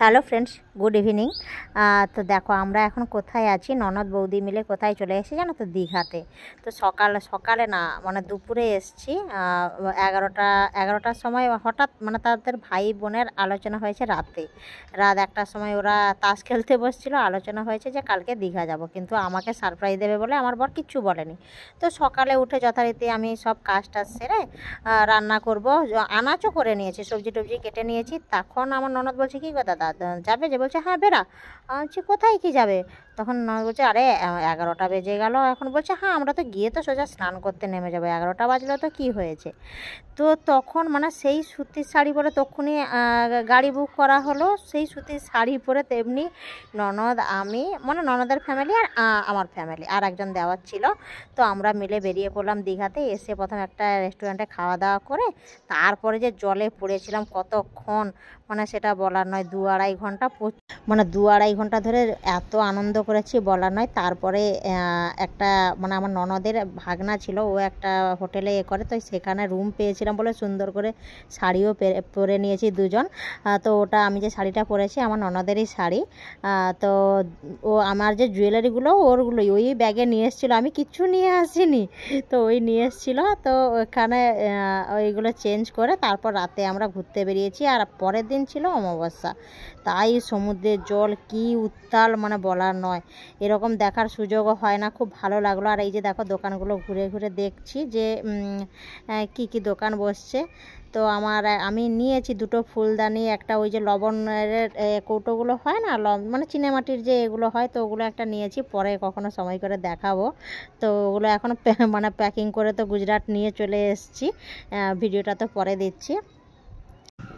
Hello friends, good evening. তো দেখো আমরা এখন কোথায় আছি, ননদ বৌদি মিলে কোথায় চলে এসেছি জানো তো, দীঘাতে। তো সকালে না মানে দুপুরে এসেছি। 11টার সময় হঠাৎ মানে তাদের ভাই বোনের আলোচনা হয়েছে রাত 1টার সময় ওরা তাস খেলতে বসছিল। আলোচনা হয়েছে যে কালকে দীঘা যাব, কিন্তু আমাকে সারপ্রাইজ দেবে বলে আমার বর কিচ্ছু বলেনি। তো সকালে উঠে যথারীতি আমি সব কাজ টাজ সেরে রান্না করব, আনাচও করে নিয়েছি, সবজি টবজি কেটে নিয়েছি। তখন আমার ননদ বলছে কি গো দাদা যাবে যে, বলছে হ্যাঁ বেরা। বলছি কোথায় কি যাবে? তখন ননদ বলছে আরে 11টা বেজে গেল এখন। বলছে হ্যাঁ আমরা তো গিয়ে তো সোজা স্নান করতে নেমে যাবো, 11টা বাজলে তো কি হয়েছে। তো তখন মানে সেই সুতির শাড়ি পরে তখনই গাড়ি বুক করা হলো। সেই সুতির শাড়ি পরে তেমনি ননদ, আমি মানে ননদের ফ্যামিলি আর আমার ফ্যামিলি আর একজন দেওয়ার ছিল। তো আমরা মিলে বেরিয়ে পড়লাম দীঘাতে। এসে প্রথম একটা রেস্টুরেন্টে খাওয়া দাওয়া করে তারপরে যে জলে পড়েছিলাম কতক্ষণ, মানে সেটা বলার নয়। 2-2.5 ঘন্টা মানে 2-2.5 ঘন্টা ধরে এত আনন্দ করেছি বলার নয়। তারপরে একটা মানে আমার ননদের ভাগনা ছিল, ও একটা হোটেলে করে, তো সেখানে রুম পেয়েছিলাম বলে সুন্দর করে শাড়িও পরে নিয়েছি দুজন। তো ওটা আমি যে শাড়িটা পরেছি আমার ননদেরই শাড়ি। তো ও আমার যে জুয়েলারিগুলো ওরগুলোই ওই ব্যাগে নিয়ে এসেছিলো, আমি কিচ্ছু নিয়ে আসিনি। তো ওই নিয়ে এসেছিলো। তো ওখানে ওইগুলো চেঞ্জ করে তারপর রাতে আমরা ঘুরতে বেরিয়েছি। আর পরের দিন ছিল অমাবস্যা, তাই সমুদ্রের জল কি উত্তাল মানে বলার নয়। এরকম দেখার সুযোগও হয় না, খুব ভালো লাগলো। আর এই যে দেখো দোকানগুলো ঘুরে ঘুরে দেখছি যে কি কি দোকান বসছে। তো আমি নিয়েছি 2টো ফুলদানি, একটা ওই যে লবণের কৌটোগুলো হয় না, মানে চিনেমাটির যে এগুলো হয়, তো ওগুলো একটা নিয়েছি, পরে কখনো সময় করে দেখাবো। তো ওগুলো এখন মানে প্যাকিং করে তো গুজরাট নিয়ে চলে এসেছি, ভিডিওটা তো পরে দিচ্ছি।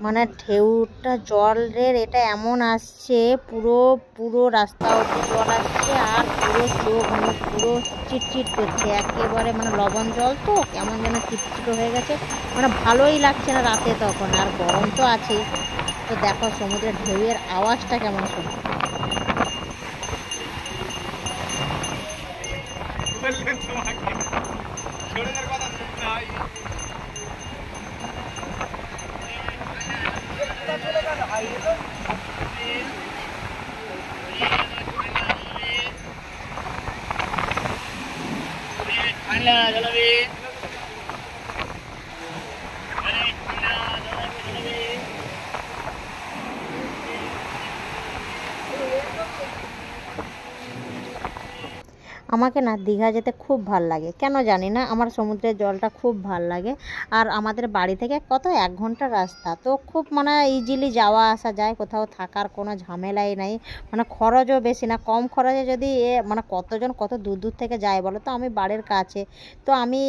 মানে ঢেউটা জলের এটা এমন আসছে, পুরো পুরো রাস্তা অবধি জল আসছে, আর পুরো চোখ মুখ পুরো চিটচিট করছে একেবারে, মানে লবণ জল তো কেমন যেন চিটচিটো হয়ে গেছে, মানে ভালোই লাগছে না রাতে তখন। আর গরম তো আছেই। তো দেখো সমুদ্রের ঢেউয়ের আওয়াজটা কেমন শোনো। আমাকে না দীঘা যেতে খুব ভাল লাগে, কেন জানি না, আমার সমুদ্রের জলটা খুব ভাল লাগে। আর আমাদের বাড়ি থেকে কত 1 ঘন্টার রাস্তা, তো খুব মানে ইজিলি যাওয়া আসা যায়, কোথাও থাকার কোনো ঝামেলাই নাই, মানে খরচও বেশি না, কম খরচে যদি মানে কতজন কত দূর দূর থেকে যায় বলো তো। আমি বাড়ির কাছে, তো আমি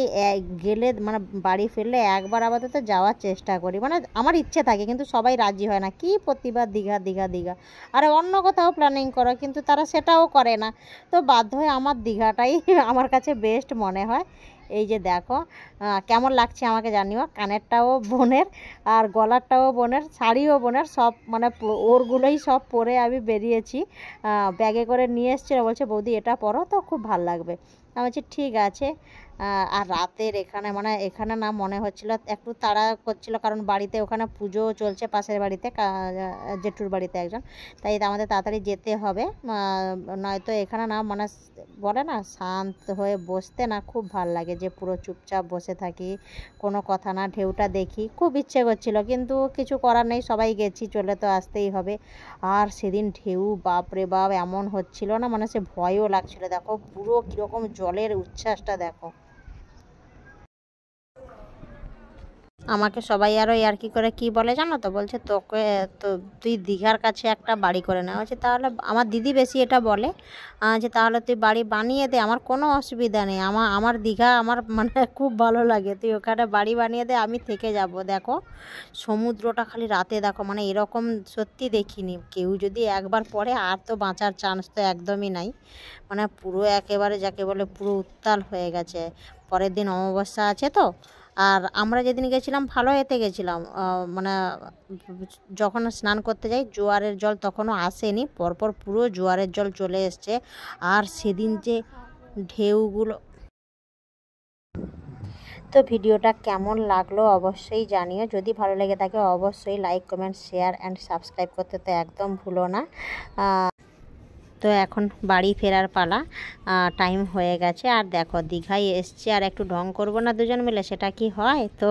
গেলে মানে বাড়ি ফিরলে একবার আপাতত যাওয়ার চেষ্টা করি, মানে আমার ইচ্ছে থাকে, কিন্তু সবাই রাজি হয় না, কি প্রতিবার দীঘা দীঘা দীঘা, আর অন্য কোথাও প্ল্যানিং করো, কিন্তু তারা সেটাও করে না। তো বাধ্য হয়ে আমার দীঘাটাই আমার কাছে বেস্ট মনে হয়। এই যে দেখো কেমন লাগছে আমাকে জানিও। কানেরটাও বোনের, আর গলারটাও বোনের, শাড়িও বোনের, সব মানে ওরগুলোই সব পরে আমি বেরিয়েছি। ব্যাগে করে নিয়ে এসেছিল, বলছে বৌদি এটা পরো তো খুব ভাল লাগবে। আমি বলছি ঠিক আছে। আর রাতের এখানে না মনে হচ্ছিল একটু তাড়া করছিল, কারণ বাড়িতে ওখানে পুজো চলছে পাশের বাড়িতে, জেঠুর বাড়িতে একজন, তাই আমাদের তাড়াতাড়ি যেতে হবে। নয়তো এখানে না মানে বলে না শান্ত হয়ে বসতে না খুব ভাল লাগে, যে পুরো চুপচাপ বসে থাকি, কোনো কথা না, ঢেউটা দেখি, খুব ইচ্ছে করছিল, কিন্তু কিছু করার নেই, সবাই গেছি চলে তো আসতেই হবে। আর সেদিন ঢেউ বাপরে বাপ এমন হচ্ছিল না, মানে সে ভয়ও লাগছিল। দেখো পুরো কীরকম জলের উচ্ছ্বাসটা দেখো। আমাকে সবাই আরও ইয়ার্কি করে কি বলে জানো তো, বলছে তোকে তো তুই দীঘার কাছে একটা বাড়ি করে নেওয়া হচ্ছে, তাহলে আমার দিদি বেশি এটা বলে যে তাহলে তুই বাড়ি বানিয়ে দে, আমার কোনো অসুবিধা নেই, আমার দীঘা আমার মানে খুব ভালো লাগে, তুই ওখানে বাড়ি বানিয়ে দে, আমি থেকে যাব। দেখো সমুদ্রটা খালি রাতে দেখো, মানে এরকম সত্যি দেখিনি। কেউ যদি একবার পড়ে আর তো বাঁচার চান্স তো একদমই নাই, মানে পুরো একেবারে যাকে বলে পুরো উত্তাল হয়ে গেছে। পরের দিন অমাবস্যা আছে তো। আর আমরা যেদিন গেছিলাম ভালো এতে গেছিলাম, মানে যখন স্নান করতে যাই জোয়ারের জল তখনও আসেনি, পরপর পুরো জোয়ারের জল চলে এসছে। আর সেদিন যে ঢেউগুলো তো ভিডিওটা কেমন লাগলো অবশ্যই জানিও, যদি ভালো লেগে থাকে অবশ্যই like comment share and subscribe করতে তো একদম ভুলো না। তো এখন বাড়ি ফেরার পালা, টাইম হয়ে গেছে। আর দেখো দীঘায় এসছে আর একটু ঢং করবো না দুজন মিলে, সেটা কি হয়? তো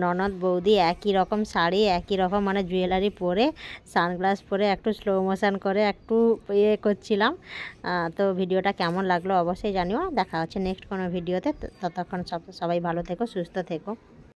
ননদ বৌদি একই রকম শাড়ি, একই রকম মানে জুয়েলারি পরে, সানগ্লাস পরে একটু স্লো মোশন করে একটু ইয়ে করছিলাম। তো ভিডিওটা কেমন লাগলো অবশ্যই জানিও। দেখা হচ্ছে নেক্সট কোনো ভিডিওতে। ততক্ষণ সবাই ভালো থেকো, সুস্থ থেকো।